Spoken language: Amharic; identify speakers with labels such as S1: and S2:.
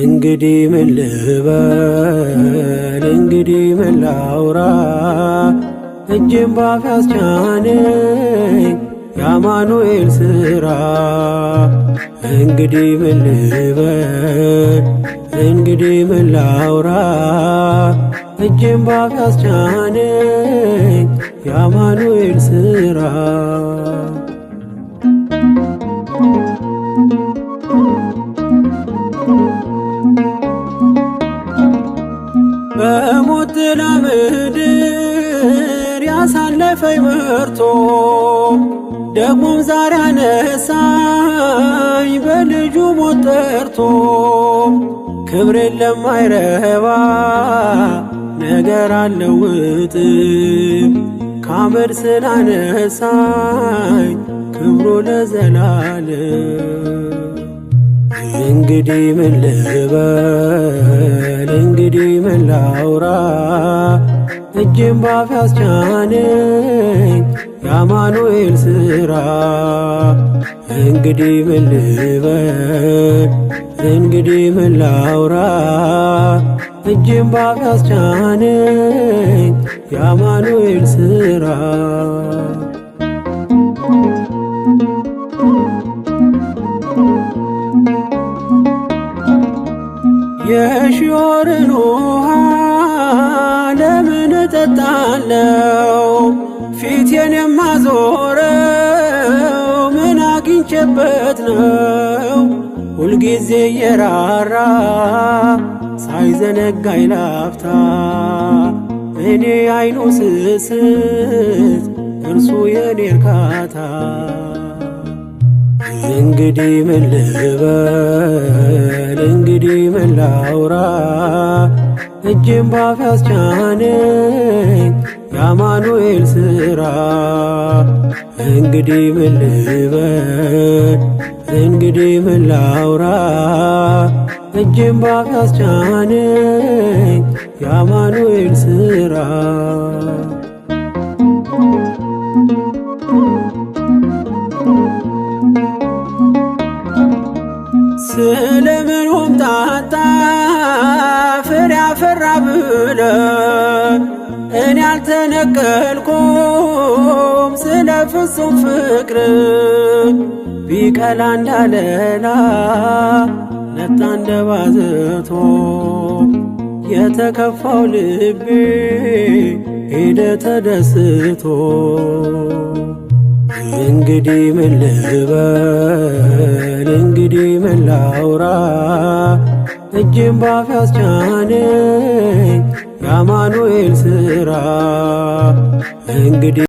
S1: እንግዲህ ምን ልበል እንግዲህ ምን ላውራ እጄን ባፍ ያስቻነኝ የአማኑኤል ሥራ። እንግዲህ ምን ልበል እንግዲህ ምን ላውራ እጄን ባፍ ያስቻነኝ የአማኑኤል ሥራ። በሞት ጥላ ምድር ያሳለፈኝ መርቶ ደግሞም ዛሬ አነሳኝ በልጁ ሞት ጠርቶ። ክብሬን ለማይረባ ነገር አልለውጥም ከአመድ ስላነሳኝ ክብሩ ለዘላለም። እንግዲህ ምን ልበል እንግዲህ ምን ላውራ እጄን ባፍ ያስቻነኝ የአማኑኤል ሥራ። እንግዲህ ምን ልበል እንግዲህ ምን ላውራ እጄን ባፍ ያስቻነኝ የአማኑኤል ሥራ። የሺዮርን ውሃ ለምን እጠጣለሁ? ፊቴን የማዞረው ምን አግኝቼበት ነው? ሁልጊዜ የራራ ሳይዘነጋኝ ላፍታ እኔ አይኑ ስስት እርሱ የኔ እርካታ። እንግዲህ ምን ልበል እንግዲህ ምን ላውራ እጄን ባፍ ያስቻነኝ የአማኑኤል ሥራ። እንግዲህ ምን ልበል እንግዲህ ምን ላውራ እጄን ባፍ ያስቻነኝ የአማኑኤል ሥራ። ስለምን ሆምጣጣ ፍሬ አፈራ ብለህ እኔ አልተነቀልኩም ስለ ፍጹም ፍቅር። ቢቀላ እንዳለላ ነጣ እንደ ባዘቶ የተከፋው ልቤ ሄደ ተደስቶ። እንግዲህ ምን ልበል እንግዲህ ምን ላውራ እጄን ባፍ ያስቻነኝ የአማኑኤል ሥራ። እንግዲህ